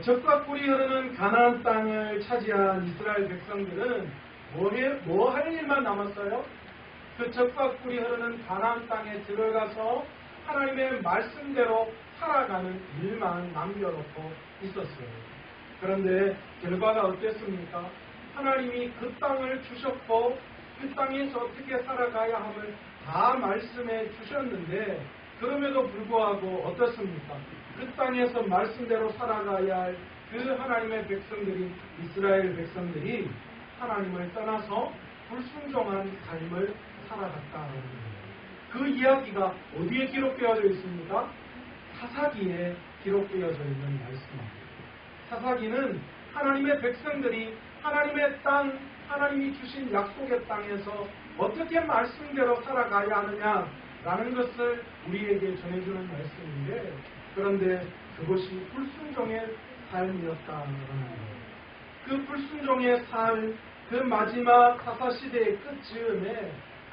적과 꿀이 흐르는 가나안 땅을 차지한 이스라엘 백성들은 뭐 할 일만 남았어요? 그 적과 꿀이 흐르는 가나안 땅에 들어가서 하나님의 말씀대로 살아가는 일만 남겨놓고 있었어요. 그런데 결과가 어땠습니까? 하나님이 그 땅을 주셨고 그 땅에서 어떻게 살아가야 함을 다 말씀해 주셨는데 그럼에도 불구하고 어떻습니까? 그 땅에서 말씀대로 살아가야 할 그 하나님의 백성들이 이스라엘 백성들이 하나님을 떠나서 불순종한 삶을 살아갔다는 거예요. 그 이야기가 어디에 기록되어져 있습니까? 사사기에 기록되어져 있는 말씀입니다. 사사기는 하나님의 백성들이 하나님의 땅, 하나님이 주신 약속의 땅에서 어떻게 말씀대로 살아가야 하느냐라는 것을 우리에게 전해주는 말씀인데 그런데 그것이 불순종의 삶이었다는 거예요. 그 불순종의 삶, 그 마지막 사사시대의 끝즈음에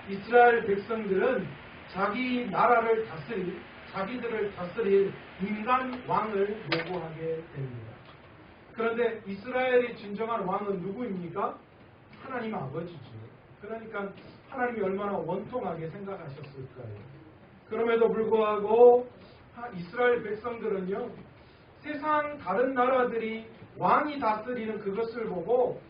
이스라엘 백성들은 자기 나라를 자기들을 다스릴 인간 왕을 요구하게 됩니다. 그런데 이스라엘의 진정한 왕은 누구입니까? 하나님 아버지죠. 그러니까 하나님이 얼마나 원통하게 생각하셨을까요? 그럼에도 불구하고 이스라엘 백성들은요, 세상 다른 나라들이 왕이 다스리는 그것을 보고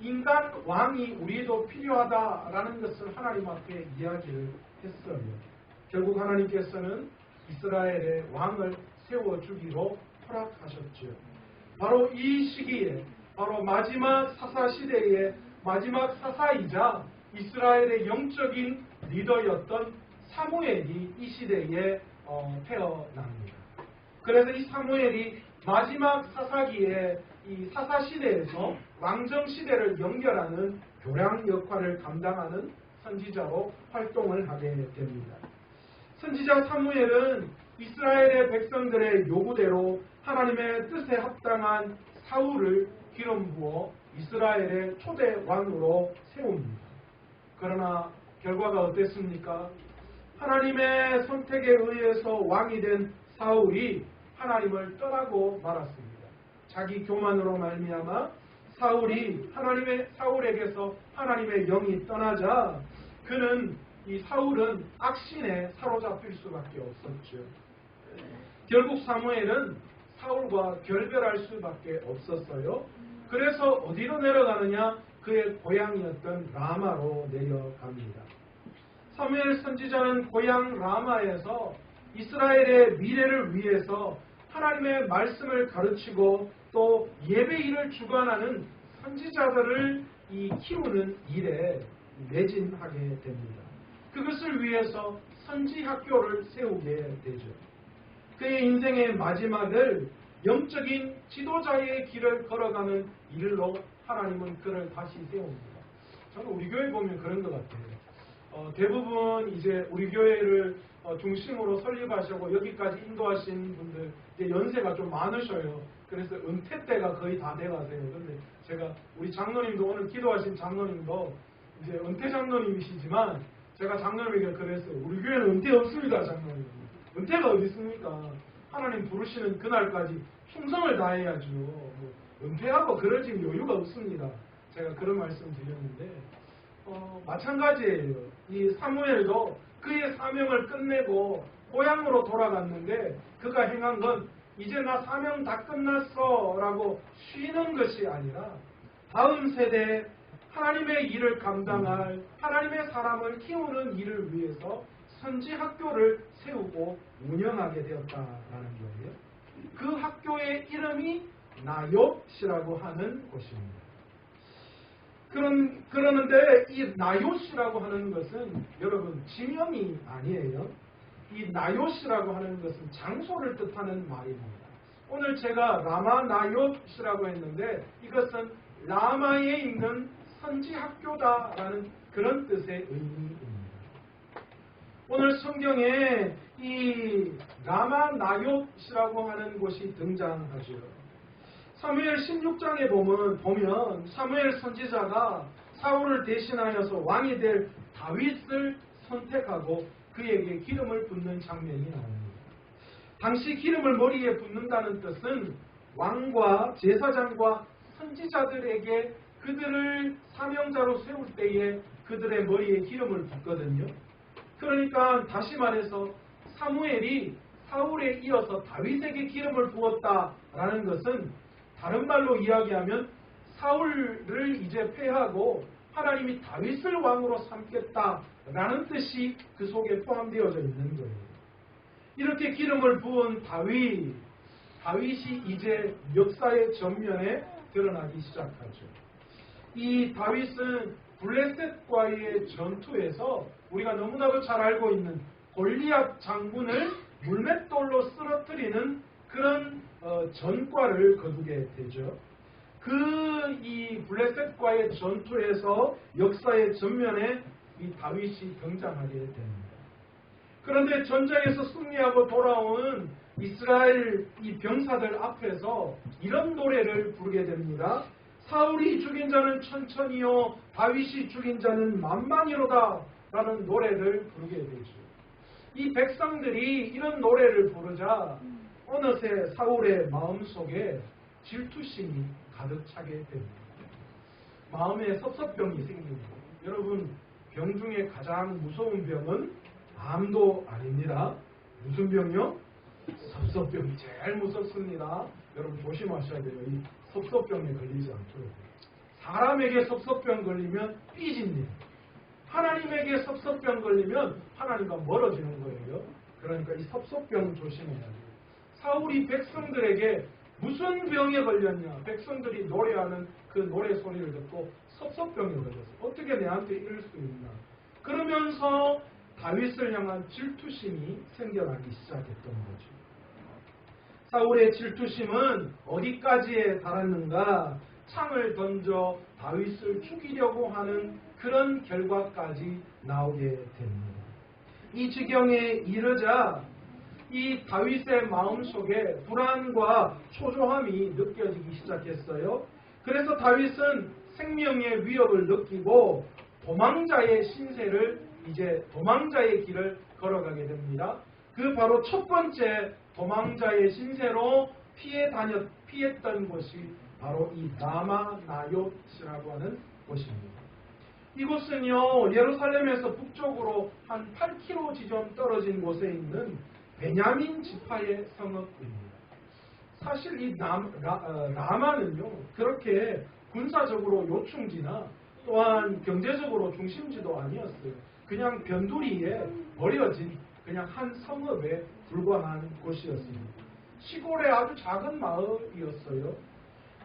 인간 왕이 우리도 필요하다라는 것을 하나님 앞에 이야기를 했어요. 결국 하나님께서는 이스라엘의 왕을 세워주기로 허락하셨죠. 바로 이 시기에, 바로 마지막 사사시대의 마지막 사사이자 이스라엘의 영적인 리더였던 사무엘이 이 시대에 태어납니다. 그래서 이 사무엘이 마지막 사사기에 이 사사시대에서 왕정시대를 연결하는 교량 역할을 감당하는 선지자로 활동을 하게 됩니다. 선지자 사무엘은 이스라엘의 백성들의 요구대로 하나님의 뜻에 합당한 사울을 기름 부어 이스라엘의 초대 왕으로 세웁니다. 그러나 결과가 어땠습니까? 하나님의 선택에 의해서 왕이 된 사울이 하나님을 떠나고 말았습니다. 자기 교만으로 말미암아 사울에게서 하나님의 영이 떠나자 이 사울은 악신에 사로잡힐 수밖에 없었죠. 결국 사무엘은 사울과 결별할 수밖에 없었어요. 그래서 어디로 내려가느냐? 그의 고향이었던 라마로 내려갑니다. 사무엘 선지자는 고향 라마에서 이스라엘의 미래를 위해서 하나님의 말씀을 가르치고 또 예배일을 주관하는 선지자들을 키우는 일에 매진하게 됩니다. 그것을 위해서 선지학교를 세우게 되죠. 그의 인생의 마지막을 영적인 지도자의 길을 걸어가는 일로 하나님은 그를 다시 세웁니다. 저는 우리 교회 보면 그런 것 같아요. 대부분 이제 우리 교회를 중심으로 설립하시고 여기까지 인도하신 분들 이제 연세가 좀 많으셔요. 그래서 은퇴 때가 거의 다 돼가세요. 근데 제가 우리 장로님도 오늘 기도하신 장로님도 이제 은퇴 장로님이시지만 제가 장로님에게 그랬어요. 우리 교회는 은퇴 없습니다, 장로님. 은퇴가 어디 있습니까? 하나님 부르시는 그날까지 충성을 다해야죠. 은퇴하고 그럴 지금 여유가 없습니다. 제가 그런 말씀 드렸는데 마찬가지예요. 이 사무엘도 그의 사명을 끝내고 고향으로 돌아갔는데 그가 행한 건 이제 나 사명 다 끝났어 라고 쉬는 것이 아니라 다음 세대에 하나님의 일을 감당할 하나님의 사람을 키우는 일을 위해서 선지학교를 세우고 운영하게 되었다라는 거예요. 그 학교의 이름이 나욥이라고 하는 곳입니다. 그러는데 이 나요시라고 하는 것은 여러분 지명이 아니에요. 이 나요시라고 하는 것은 장소를 뜻하는 말입니다. 오늘 제가 라마 나요시라고 했는데 이것은 라마에 있는 선지학교다라는 그런 뜻의 의미입니다. 오늘 성경에 이 라마 나요시라고 하는 곳이 등장하죠. 사무엘 16장에 보면 사무엘 선지자가 사울을 대신하여서 왕이 될 다윗을 선택하고 그에게 기름을 붓는 장면이 나옵니다. 당시 기름을 머리에 붓는다는 뜻은 왕과 제사장과 선지자들에게 그들을 사명자로 세울 때에 그들의 머리에 기름을 붓거든요. 그러니까 다시 말해서 사무엘이 사울에 이어서 다윗에게 기름을 부었다라는 것은 다른 말로 이야기하면 사울을 이제 패하고 하나님이 다윗을 왕으로 삼겠다라는 뜻이 그 속에 포함되어져 있는 거예요. 이렇게 기름을 부은 다윗이 이제 역사의 전면에 드러나기 시작하죠. 이 다윗은 블레셋과의 전투에서 우리가 너무나도 잘 알고 있는 골리앗 장군을 물맷돌로 쓰러뜨리는 그런 전과를 거두게 되죠. 이 블레셋과의 전투에서 역사의 전면에 이 다윗이 등장하게 됩니다. 그런데 전쟁에서 승리하고 돌아온 이스라엘 이 병사들 앞에서 이런 노래를 부르게 됩니다. 사울이 죽인 자는 천천히요 다윗이 죽인 자는 만만이로다 라는 노래를 부르게 되죠. 이 백성들이 이런 노래를 부르자 어느새 사울의 마음속에 질투심이 가득 차게 됩니다. 마음에 섭섭병이 생깁니다. 여러분, 병 중에 가장 무서운 병은 암도 아닙니다. 무슨 병이요? 섭섭병이 제일 무섭습니다. 여러분 조심하셔야 돼요. 이 섭섭병에 걸리지 않도록. 사람에게 섭섭병 걸리면 삐집니다. 하나님에게 섭섭병 걸리면 하나님과 멀어지는 거예요. 그러니까 이 섭섭병 조심해야 돼요. 사울이 백성들에게 무슨 병에 걸렸냐? 백성들이 노래하는 그 노래 소리를 듣고 섭섭병에 걸렸어요. 어떻게 내한테 이럴 수 있나? 그러면서 다윗을 향한 질투심이 생겨나기 시작했던 거죠. 사울의 질투심은 어디까지에 달했는가? 창을 던져 다윗을 죽이려고 하는 그런 결과까지 나오게 됩니다. 이 지경에 이르자 이 다윗의 마음속에 불안과 초조함이 느껴지기 시작했어요. 그래서 다윗은 생명의 위협을 느끼고 도망자의 신세를 이제 도망자의 길을 걸어가게 됩니다. 그 바로 첫 번째 도망자의 신세로 피했던 곳이 바로 이 라마 나요트라고 하는 곳입니다. 이곳은요 예루살렘에서 북쪽으로 한 8km 지점 떨어진 곳에 있는 베냐민 지파의 성읍입니다. 사실 이 라마는요 그렇게 군사적으로 요충지나 또한 경제적으로 중심지도 아니었어요. 그냥 변두리에 버려진 그냥 한 성읍에 불과한 곳이었습니다. 시골의 아주 작은 마을이었어요.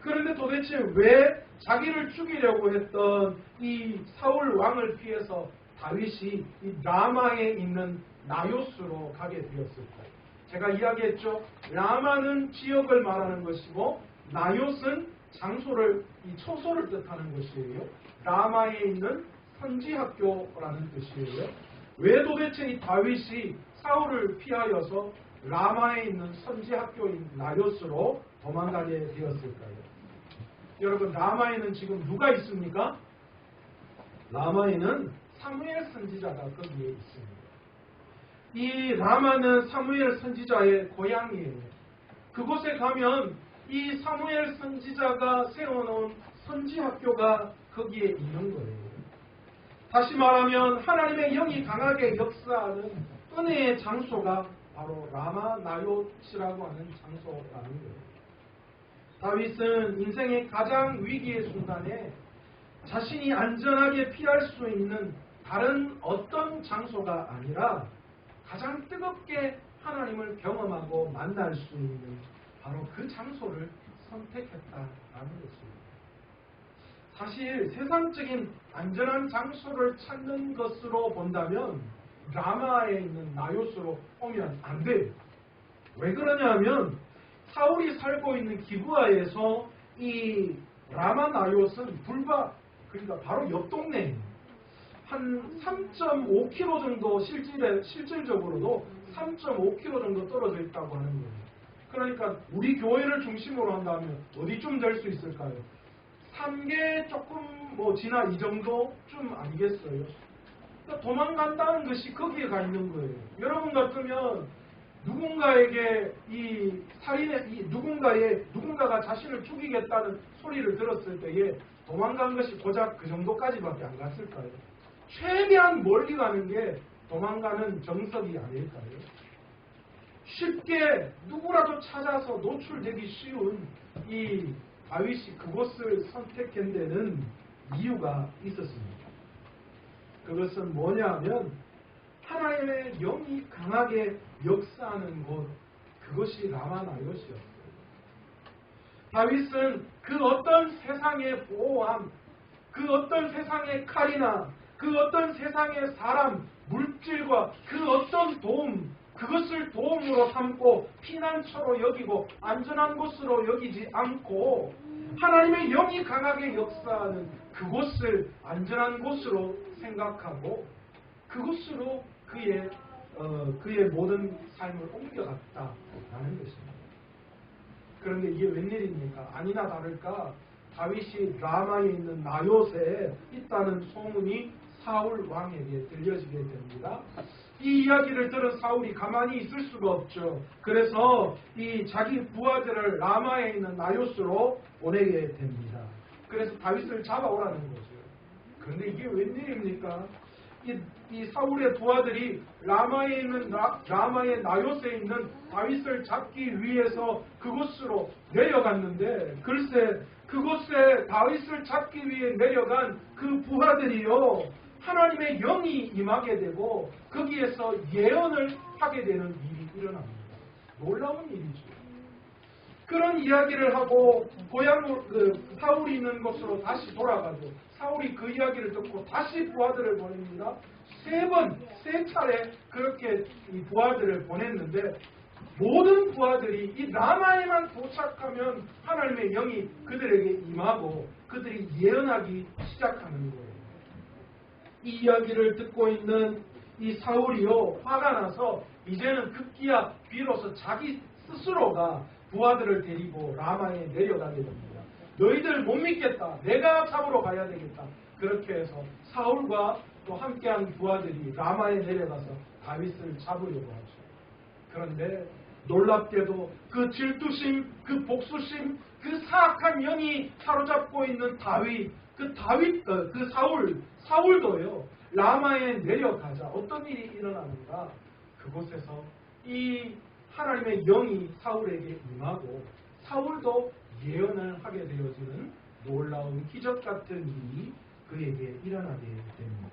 그런데 도대체 왜 자기를 죽이려고 했던 이 사울 왕을 피해서 다윗이 이 라마에 있는 나요스로 가게 되었을까요? 제가 이야기했죠. 라마는 지역을 말하는 것이고 나요스는 장소를, 이 초소를 뜻하는 것이에요. 라마에 있는 선지학교라는 뜻이에요. 왜 도대체 이 다윗이 사울을 피하여서 라마에 있는 선지학교인 나요스로 도망가게 되었을까요? 여러분, 라마에는 지금 누가 있습니까? 라마에는 사무엘 선지자가 거기에 있습니다. 이 라마는 사무엘 선지자의 고향이에요. 그곳에 가면 이 사무엘 선지자가 세워놓은 선지학교가 거기에 있는 거예요. 다시 말하면 하나님의 영이 강하게 역사하는 은혜의 장소가 바로 라마 나요트라고 하는 장소라는 거예요. 다윗은 인생의 가장 위기의 순간에 자신이 안전하게 피할 수 있는 다른 어떤 장소가 아니라 가장 뜨겁게 하나님을 경험하고 만날 수 있는 바로 그 장소를 선택했다라는 것입니다. 사실 세상적인 안전한 장소를 찾는 것으로 본다면 라마에 있는 나요스로 오면 안 돼요. 왜 그러냐면 사울이 살고 있는 기브아에서 이 라마 나요스는 그러니까 바로 옆 동네예요. 한 3.5km 정도 실질적으로도 3.5km 정도 떨어져 있다고 하는 거예요. 그러니까 우리 교회를 중심으로 한다면 어디쯤 될 수 있을까요? 3개 조금 지나 이 정도쯤 아니겠어요? 그러니까 도망간다는 것이 거기에 가 있는 거예요. 여러분 같으면 누군가에게 누군가가 자신을 죽이겠다는 소리를 들었을 때에 도망간 것이 고작 그 정도까지밖에 안 갔을까요? 최대한 멀리 가는 게 도망가는 정석이 아닐까요? 쉽게 누구라도 찾아서 노출되기 쉬운 이 다윗이 그곳을 선택한 데는 이유가 있었습니다. 그것은 뭐냐면 하나님의 영이 강하게 역사하는 곳, 그것이 라마나요시였어요. 다윗은 그 어떤 세상의 보호함, 그 어떤 세상의 칼이나 그 어떤 세상의 사람, 물질과 그 어떤 도움, 그것을 도움으로 삼고 피난처로 여기고 안전한 곳으로 여기지 않고 하나님의 영이 강하게 역사하는 그곳을 안전한 곳으로 생각하고 그곳으로 그의 모든 삶을 옮겨갔다라는 것입니다. 그런데 이게 웬일입니까? 아니나 다를까 다윗이 라마에 있는 나요스에 있다는 소문이 사울 왕에게 들려지게 됩니다. 이 이야기를 들은 사울이 가만히 있을 수가 없죠. 그래서 이 자기 부하들을 라마에 있는 나요스로 보내게 됩니다. 그래서 다윗을 잡아오라는 거죠. 그런데 이게 웬일입니까? 이 사울의 부하들이 라마의 나요스에 있는 다윗을 잡기 위해서 그곳으로 내려갔는데 글쎄 그곳에 다윗을 잡기 위해 내려간 그 부하들이요 하나님의 영이 임하게 되고 거기에서 예언을 하게 되는 일이 일어납니다. 놀라운 일이죠. 그런 이야기를 하고 사울이 있는 곳으로 다시 돌아가죠. 사울이 그 이야기를 듣고 다시 부하들을 보냅니다. 세 차례 그렇게 이 부하들을 보냈는데 모든 부하들이 이 라마에만 도착하면 하나님의 영이 그들에게 임하고 그들이 예언하기 시작하는 거예요. 이 이야기를 듣고 있는 이 사울이요 화가 나서 이제는 급기야 비로소 자기 스스로가 부하들을 데리고 라마에 내려가게 됩니다. 너희들 못 믿겠다. 내가 잡으러 가야 되겠다. 그렇게 해서 사울과 또 함께한 부하들이 라마에 내려가서 다윗을 잡으려고 하죠. 그런데 놀랍게도 그 질투심, 그 복수심, 그 사악한 영이 사로잡고 있는 그 사울도요 라마에 내려가자 어떤 일이 일어나는가? 그곳에서 이 하나님의 영이 사울에게 임하고 사울도 예언을 하게 되어지는 놀라운 기적 같은 일이 그에게 일어나게 됩니다.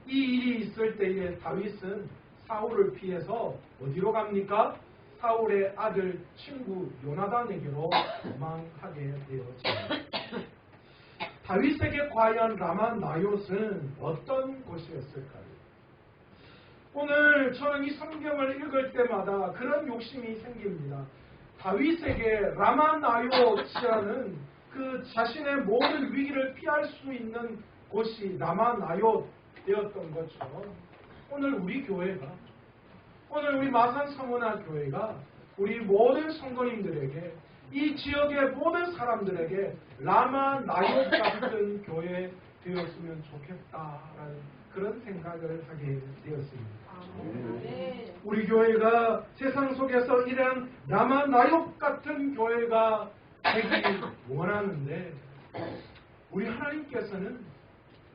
이 일이 있을 때에 다윗은 사울을 피해서 어디로 갑니까? 사울의 아들 친구 요나단에게로 도망하게 되어집니다. 다윗에게 과연 라마나요스는 어떤 곳이었을까요? 오늘 저는 이 성경을 읽을 때마다 그런 욕심이 생깁니다. 다윗에게 라마나요스라는 그 자신의 모든 위기를 피할 수 있는 곳이 라마나요스였던 것처럼 오늘 우리 교회가 오늘 우리 마산 사모나 교회가 우리 모든 성도님들에게 이 지역의 모든 사람들에게 라마나요스 같은 교회 되었으면 좋겠다라는 그런 생각을 하게 되었습니다. 우리 교회가 세상 속에서 이런 라마나요스 같은 교회가 되길 원하는데 우리 하나님께서는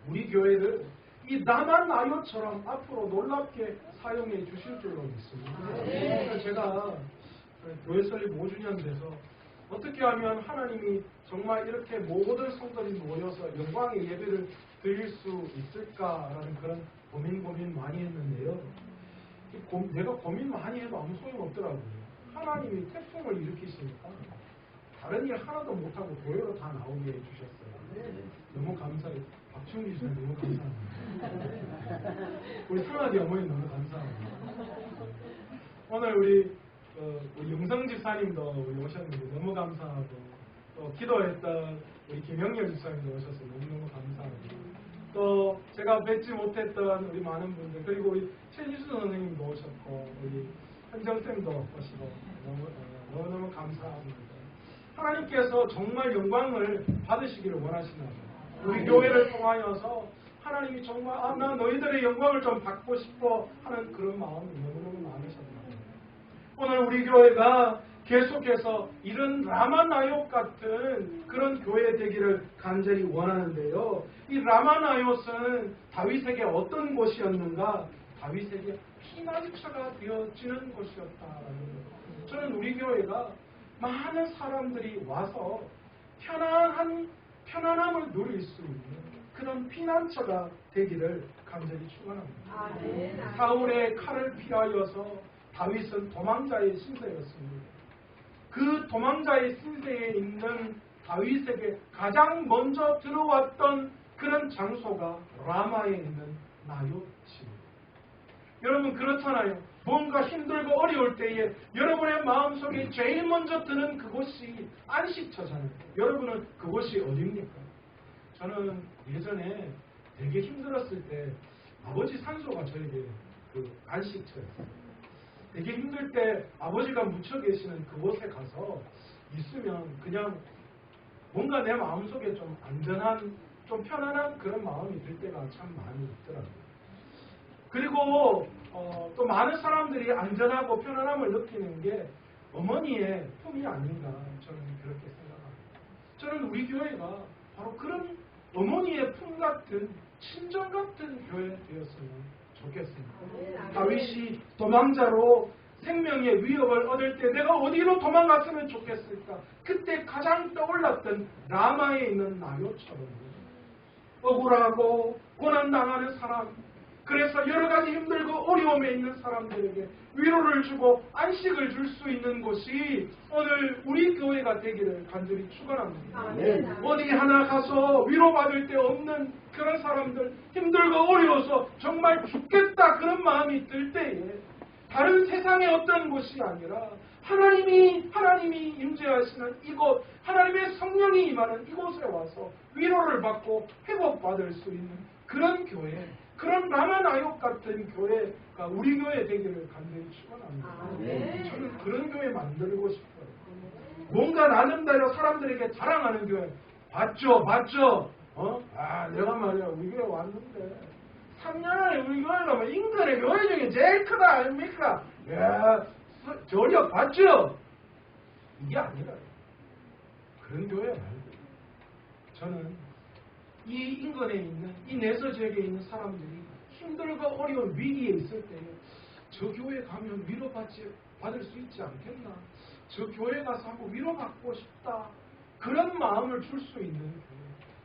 우리 교회를 이 라마나요스처럼 앞으로 놀랍게 사용해 주실 줄로 믿습니다. 그래서 제가 교회 설립 5주년 돼서 어떻게 하면 하나님이 정말 이렇게 모든 성도들이 모여서 영광의 예배를 드릴 수 있을까라는 그런 고민 많이 했는데요. 내가 고민 많이 해도 아무 소용없더라고요. 하나님이 태풍을 일으키시니까 다른 일 하나도 못하고 교회로 다 나오게 해주셨어요. 너무 감사해요. 박충기 씨는 너무 감사합니다. 우리 상아지 어머니 너무 감사합니다. 오늘 우리 영성 집사님도 오셨는데 너무 감사하고 또 기도했던 우리 김영렬 집사님도 오셔서 너무너무 감사하고 또 제가 뵙지 못했던 우리 많은 분들 그리고 우리 최지수 선생님도 오셨고 우리 한정쌤도 오시고 너무너무 감사합니다. 하나님께서 정말 영광을 받으시기를 원하시나 봐요. 우리 교회를 통하여서 하나님이 정말 나 너희들의 영광을 좀 받고 싶어 하는 그런 마음이 너무너무 많으셨나 봐요. 오늘 우리 교회가 계속해서 이런 라마나옅 같은 그런 교회 되기를 간절히 원하는데요. 이 라마나옅은 다윗에게 어떤 곳이었는가? 다윗에게 피난처가 되어지는 곳이었다라는 거예요. 저는 우리 교회가 많은 사람들이 와서 편안함을 누릴 수 있는 그런 피난처가 되기를 간절히 축원합니다. 사울의 칼을 피하여서 다윗은 도망자의 신세였습니다. 그 도망자의 신세에 있는 다윗에게 가장 먼저 들어왔던 그런 장소가 라마에 있는 나요트입니다. 여러분 그렇잖아요. 뭔가 힘들고 어려울 때에 여러분의 마음속에 제일 먼저 드는 그곳이 안식처잖아요. 여러분은 그곳이 어디입니까? 저는 예전에 되게 힘들었을 때 아버지 산소가 저에게 그 안식처였어요. 되게 힘들 때 아버지가 묻혀 계시는 그곳에 가서 있으면 그냥 뭔가 내 마음속에 좀 안전한, 좀 편안한 그런 마음이 들 때가 참 많이 있더라고요. 그리고 또 많은 사람들이 안전하고 편안함을 느끼는 게 어머니의 품이 아닌가 저는 그렇게 생각합니다. 저는 우리 교회가 바로 그런 어머니의 품 같은 친정 같은 교회 되었으면 좋겠습니다. 다윗이 도망자로 생명의 위협을 얻을 때 내가 어디로 도망갔으면 좋겠을까? 그때 가장 떠올랐던 라마에 있는 나요처럼 억울하고 고난당하는 사람, 그래서 여러 가지 힘들고 어려움에 있는 사람들에게 위로를 주고 안식을 줄 수 있는 곳이 오늘 우리 교회가 되기를 간절히 축원합니다. 어디 하나 가서 위로받을 데 없는 그런 사람들, 힘들고 어려워서 정말 죽겠다 그런 마음이 들 때에 다른 세상의 어떤 곳이 아니라 하나님이 임재하시는 이곳, 하나님의 성령이 임하는 이곳에 와서 위로를 받고 회복받을 수 있는 그런 교회, 그런 라마나옅 같은 교회가 우리 교회 되기를 간절히 축원합니다. 저는 그런 교회 만들고 싶어요. 뭔가 나름대로 사람들에게 자랑하는 교회. 봤죠? 내가 말이야 우리 교회 왔는데 3년 안에 우리 교회 가면 인근의 교회 중에 제일 크다 아닙니까? 야, 저력 봤죠? 이게 아니라 그런 교회 말고 저는 이 인근에 있는, 이 내서 지역에 있는 사람들이 힘들고 어려운 위기에 있을 때 저 교회 가면 받을 수 있지 않겠나? 저 교회 가서 한번 위로받고 싶다. 그런 마음을 줄 수 있는 교회.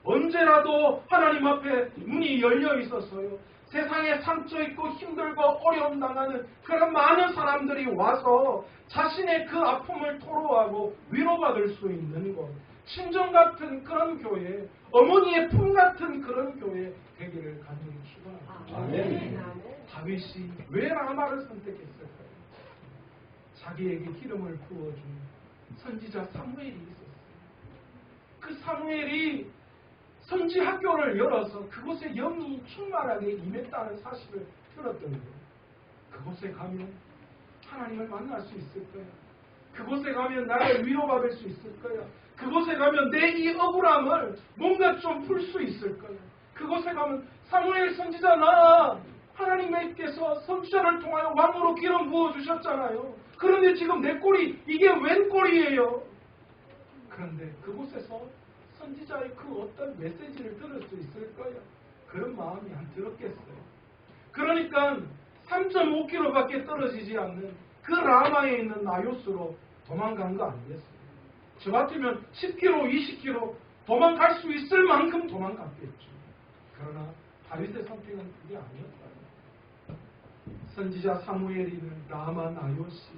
언제라도 하나님 앞에 문이 열려 있어서요. 세상에 상처 있고 힘들고 어려움 당하는 그런 많은 사람들이 와서 자신의 그 아픔을 토로하고 위로받을 수 있는 곳. 친정 같은 그런 교회, 어머니의 품 같은 그런 교회 되기를 간절히 축원합니다. 다윗이 왜 라마를 선택했을까요? 자기에게 기름을 부어준 선지자 사무엘이 있었어요. 그 사무엘이 선지 학교를 열어서 그곳에 영이 충만하게 임했다는 사실을 들었던 거예요. 그곳에 가면 하나님을 만날 수 있을 거야. 그곳에 가면 나를 위로받을 수 있을 거야. 그곳에 가면 내 이 억울함을 뭔가 좀 풀 수 있을 거야. 그곳에 가면 사무엘 선지자 나 하나님께서 선지자를 통하여 왕으로 기름 부어주셨잖아요. 그런데 지금 내 꼴이 이게 웬 꼴이에요? 그런데 그곳에서 선지자의 그 어떤 메시지를 들을 수 있을 거야. 그런 마음이 안 들었겠어요. 그러니까 3.5km밖에 떨어지지 않는 그 라마에 있는 나요스로 도망간 거 아니겠어요? 저 같으면 10km, 20km 도망갈 수 있을 만큼 도망갔겠죠. 그러나 다윗의 선택은 그게 아니었어요. 선지자 사무엘이는 라마 나요시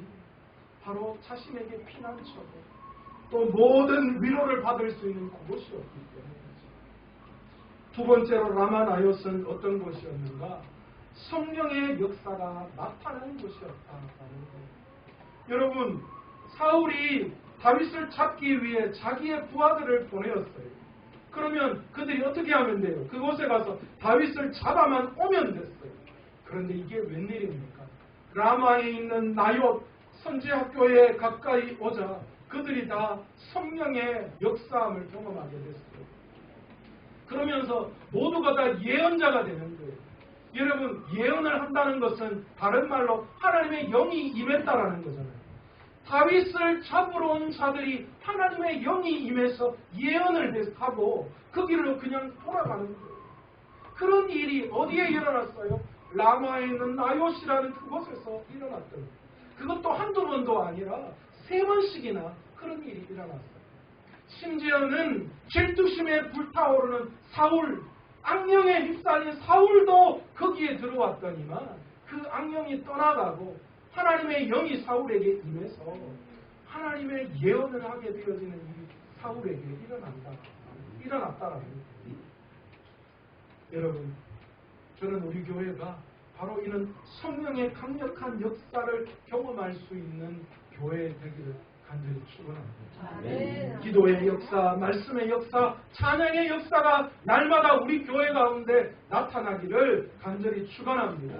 바로 자신에게 피난처고 또 모든 위로를 받을 수 있는 그곳이었기 때문이죠. 두 번째로 라마 나요스는 어떤 곳이었는가? 성령의 역사가 나타나는 곳이었다는 거예요. 여러분, 사울이 다윗을 잡기 위해 자기의 부하들을 보내었어요. 그러면 그들이 어떻게 하면 돼요? 그곳에 가서 다윗을 잡아만 오면 됐어요. 그런데 이게 웬일입니까? 라마에 있는 나옅 선지학교에 가까이 오자 그들이 다 성령의 역사함을 경험하게 됐어요. 그러면서 모두가 다 예언자가 되는 거예요. 여러분, 예언을 한다는 것은 다른 말로 하나님의 영이 임했다라는 거잖아요. 다윗을 잡으러 온 자들이 하나님의 영이 임해서 예언을 하고 그 길로 그냥 돌아가는 거예요. 그런 일이 어디에 일어났어요? 라마에 있는 나요시라는 그곳에서 일어났던 거예요. 그것도 한두 번도 아니라 3번씩이나 그런 일이 일어났어요. 심지어는 질투심에 불타오르는 사울, 악령에 휩싸린 사울도 거기에 들어왔더니만 그 악령이 떠나가고 하나님의 영이 사울에게 임해서 하나님의 예언을 하게 되어지는 일이 사울에게 일어났다라는 거예요. 여러분, 저는 우리 교회가 바로 이런 성령의 강력한 역사를 경험할 수 있는 교회 되기를 간절히 축원합니다. 기도의 역사, 말씀의 역사, 찬양의 역사가 날마다 우리 교회 가운데 나타나기를 간절히 축원합니다.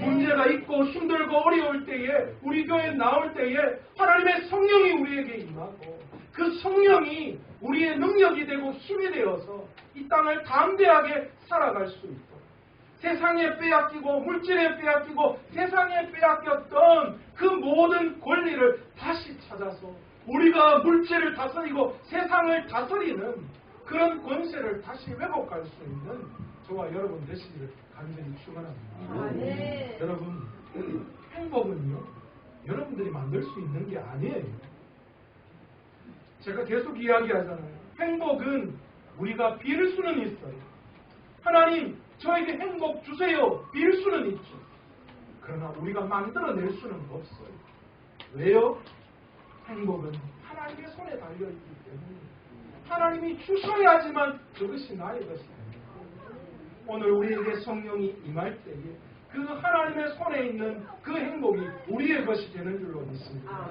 문제가 있고 힘들고 어려울 때에 우리 교회에 나올 때에 하나님의 성령이 우리에게 임하고 그 성령이 우리의 능력이 되고 힘이 되어서 이 땅을 담대하게 살아갈 수 있고 세상에 빼앗기고 물질에 빼앗기고 세상에 빼앗겼던 그 모든 권리를 다시 찾아서 우리가 물질을 다스리고 세상을 다스리는 그런 권세를 다시 회복할 수 있는 저와 여러분 되시기를 간절히 축원합니다. 여러분, 행복은요 여러분들이 만들 수 있는 게 아니에요. 제가 계속 이야기하잖아요. 행복은 우리가 빌 수는 있어요. 하나님 저에게 행복 주세요. 빌 수는 있죠. 그러나 우리가 만들어낼 수는 없어요. 왜요? 행복은 하나님의 손에 달려있기 때문에 하나님이 주셔야지만 그것이 나의 것이 됩니다. 오늘 우리에게 성령이 임할 때에 그 하나님의 손에 있는 그 행복이 우리의 것이 되는 줄로 믿습니다.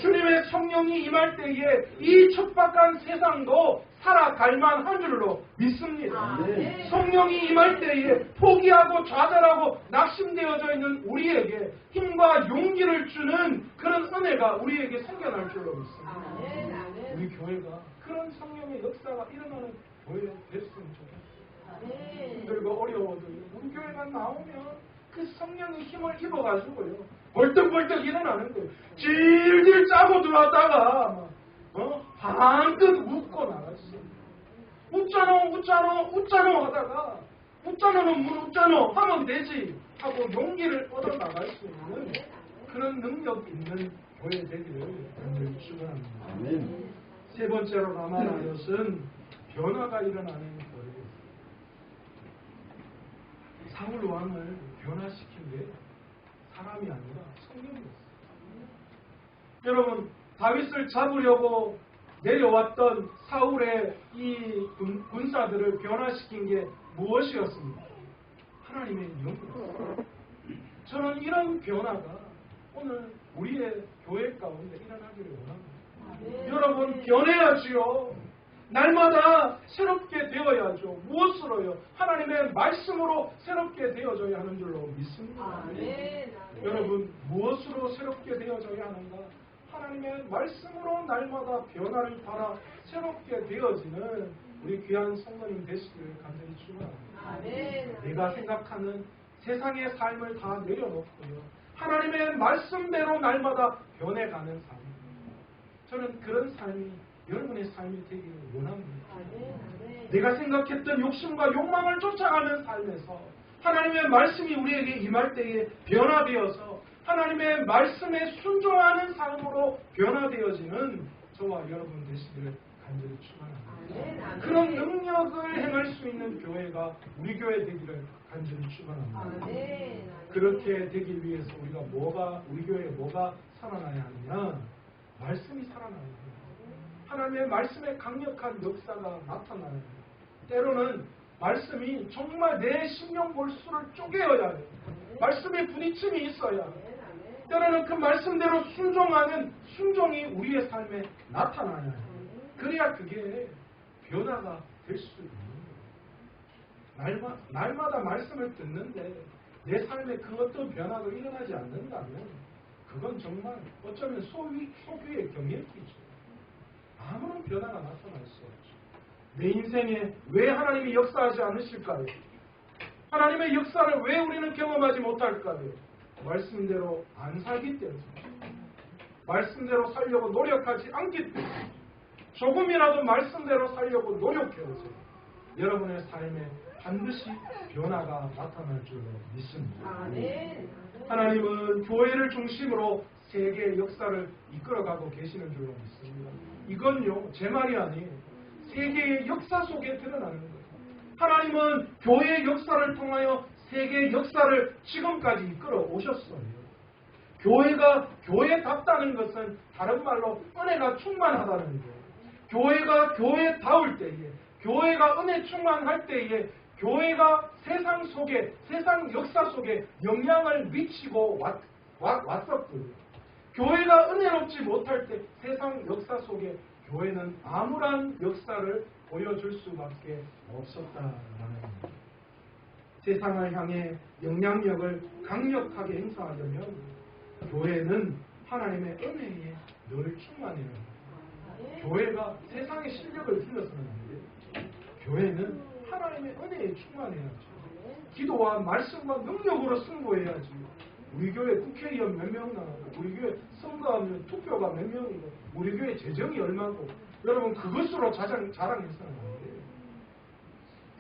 주님의 성령이 임할 때에 이 척박한 세상도 살아갈 만한 줄로 믿습니다. 성령이 임할 때에 포기하고 좌절하고 낙심되어져 있는 우리에게 힘과 용기를 주는 그런 은혜가 우리에게 생겨날 줄로 믿습니다. 우리 교회가 그런 성령의 역사가 일어나는 교회가 됐으면 좋겠어요. 힘들고 어려워도 우리 교회가 나오면 그 성령의 힘을 입어가지고요 벌떡벌떡 일어나는 거예요. 질질 짜고 들어왔다가 한껏 웃고 나갔어요. 웃잖아 하다가 웃잖아 하면 되지 하고 용기를 얻어 나갈 수 있는 그런 능력 있는 교회 되기를 간절히 축원합니다. 세 번째로 남아난 것은 변화가 일어나는 거예요. 사울 왕을 변화시킨 게 사람이 아니라 성령이었어요. 여러분, 다윗을 잡으려고 내려왔던 사울의 이 군사들을 변화시킨 게 무엇이었습니까? 하나님의 영이었어요. 저는 이런 변화가 오늘 우리의 교회 가운데 일어나기를 원합니다. 여러분, 변해야지요. 날마다 새롭게 되어야죠. 무엇으로요? 하나님의 말씀으로 새롭게 되어져야 하는 줄로 믿습니다. 여러분, 무엇으로 새롭게 되어져야 하는가? 하나님의 말씀으로 날마다 변화를 따라 새롭게 되어지는 우리 귀한 성도님 되시기를 간절히 축원합니다. 내가 생각하는 세상의 삶을 다 내려놓고요. 하나님의 말씀대로 날마다 변해가는 삶. 저는 그런 삶이 여러분의 삶이 되기를 원합니다. 내가 생각했던 욕심과 욕망을 쫓아가는 삶에서 하나님의 말씀이 우리에게 임할 때에 변화되어서 하나님의 말씀에 순종하는 삶으로 변화되어지는 저와 여러분 되시기를 간절히 축원합니다. 그런 능력을 행할 수 있는 교회가 우리 교회 되기를 간절히 축원합니다. 그렇게 되기 위해서 우리 교회에 뭐가 살아나야 하느냐? 말씀이 살아나야 합니다. 하나님의 말씀의 강력한 역사가 나타나는 거예요. 때로는 말씀이 정말 내 심령 골수를 쪼개어야 해요. 말씀에 부딪힘이 있어야 해요. 때로는 그 말씀대로 순종하는 순종이 우리의 삶에 나타나야 해요. 그래야 그게 변화가 될 수 있는 거예요. 날마다 말씀을 듣는데 내 삶에 그 어떤 변화가 일어나지 않는다면 그건 정말 어쩌면 소규의 경력이죠. 아무런 변화가 나타날 수 없죠. 내 인생에 왜 하나님이 역사하지 않으실까요? 하나님의 역사를 왜 우리는 경험하지 못할까요? 말씀대로 안 살기 때문에. 말씀대로 살려고 노력하지 않기 때문에 조금이라도 말씀대로 살려고 노력해오세요. 여러분의 삶에 반드시 변화가 나타날 줄로 믿습니다. 하나님은 교회를 중심으로 세계의 역사를 이끌어가고 계시는 줄로 믿습니다. 이건요, 제 말이 아니에요. 세계의 역사 속에 드러나는 거예요. 하나님은 교회의 역사를 통하여 세계의 역사를 지금까지 이끌어 오셨어요. 교회가 교회답다는 것은 다른 말로 은혜가 충만하다는 거예요. 교회가 교회다울 때에, 교회가 은혜 충만할 때에 교회가 세상 속에, 세상 역사 속에 영향을 미치고 왔었고요. 교회가 은혜롭지 못할 때 세상 역사 속에 교회는 암울한 역사를 보여줄 수밖에 없었다라는 겁니다. 세상을 향해 영향력을 강력하게 행사하려면 교회는 하나님의 은혜에 늘 충만해야 합니다. 교회가 세상의 실력을 빌려서는 안 돼요. 교회는 하나님의 은혜에 충만해야죠. 기도와 말씀과 능력으로 승부해야지. 우리 교회 국회의원 몇 명 나가고, 우리 교회 선거하면 투표가 몇 명이고, 우리 교회 재정이 얼마고, 여러분 그것으로 자랑해서는 안 돼요.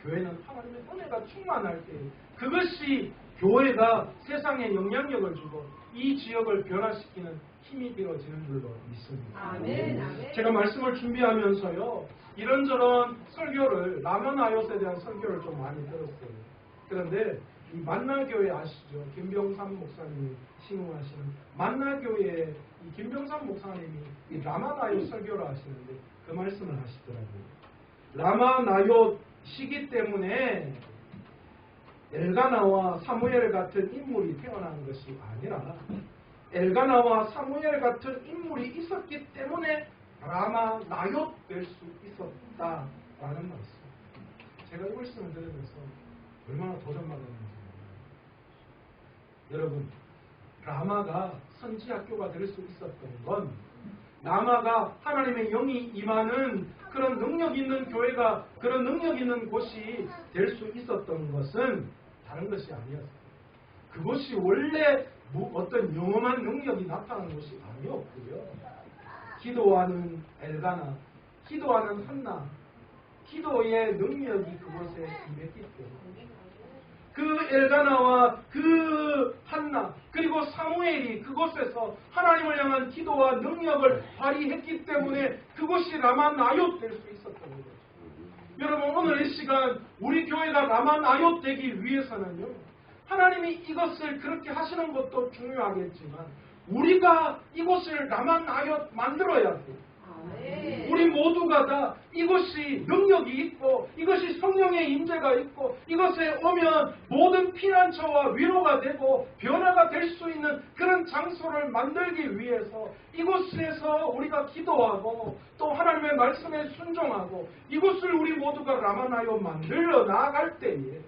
교회는 하나님의 은혜가 충만할 때, 그것이 교회가 세상에 영향력을 주고 이 지역을 변화시키는 힘이 되어지는 줄로 믿습니다. 아멘. 제가 말씀을 준비하면서요, 이런저런 설교를, 라면아요스에 대한 설교를 좀 많이 들었어요. 그런데 이 만나교회 아시죠? 김병삼 목사님이 신음하시는 만나교회의 이 김병삼 목사님이 이 라마나요 설교를 하시는데 그 말씀을 하시더라고요. 라마나요 시기 때문에 엘가나와 사무엘 같은 인물이 태어난 것이 아니라 엘가나와 사무엘 같은 인물이 있었기 때문에 라마나요 될 수 있었다라는 말씀. 제가 이 말씀을 들으면서 얼마나 도전받았는지. 여러분, 라마가 선지학교가 될 수 있었던 건 라마가 하나님의 영이 임하는 그런 능력 있는 교회가, 그런 능력 있는 곳이 될 수 있었던 것은 다른 것이 아니었어요. 그것이 원래 어떤 영험한 능력이 나타나는 것이 아니었고요. 기도하는 엘가나, 기도하는 한나, 기도의 능력이 그곳에 임했기 때문에 그 엘가나와 그 한나 그리고 사무엘이 그곳에서 하나님을 향한 기도와 능력을 발휘했기 때문에 그것이 라마나요 될 수 있었던 거죠. 여러분, 오늘 이 시간 우리 교회가 라마나요 되기 위해서는요, 하나님이 이것을 그렇게 하시는 것도 중요하겠지만 우리가 이곳을 라마나요 만들어야 돼요. 우리 모두가 다 이것이 능력이 있고 이것이 성령의 임재가 있고 이것에 오면 모든 피난처와 위로가 되고 변화가 될 수 있는 그런 장소를 만들기 위해서 이곳에서 우리가 기도하고 또 하나님의 말씀에 순종하고 이곳을 우리 모두가 라마나요 만들어 나아갈 때에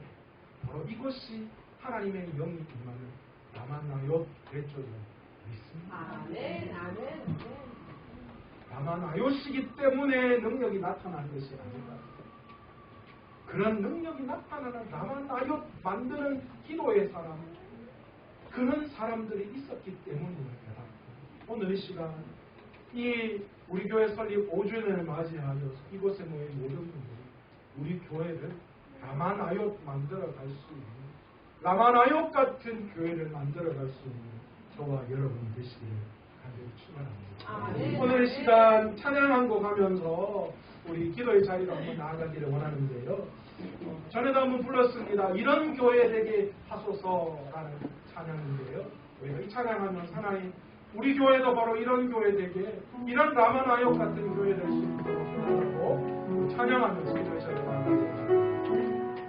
바로 이것이 하나님의 영이 임하는 라마나요 될 줄로 믿습니다. 아멘. 라마나요시기 때문에 능력이 나타난 것이 아니다. 그런 능력이 나타나는 라마나요 만드는 기도의 사람, 그런 사람들이 있었기 때문입니다. 오늘 이 시간 이 우리 교회 설립 5주년을 맞이하여 이곳에 모인 모든 분들이 우리 교회를 라마나요 만들어 갈 수 있는, 라마나요 같은 교회를 만들어 갈 수 있는 저와 여러분 되시기를 간절히 축원합니다. 오늘 이 시간 찬양 한 곡 하면서 우리 기도의 자리로 한번 나아가기를 원하는데요. 전에도 한번 불렀습니다. 이런 교회 되게 하소서라는 찬양인데요. 우리가 이 찬양하면 하나님, 우리 교회도 바로 이런 교회 되게, 이런 라마나요 같은 교회 될 수 있도록 하고 찬양하면서 기도의 자리로 나아가겠습니다.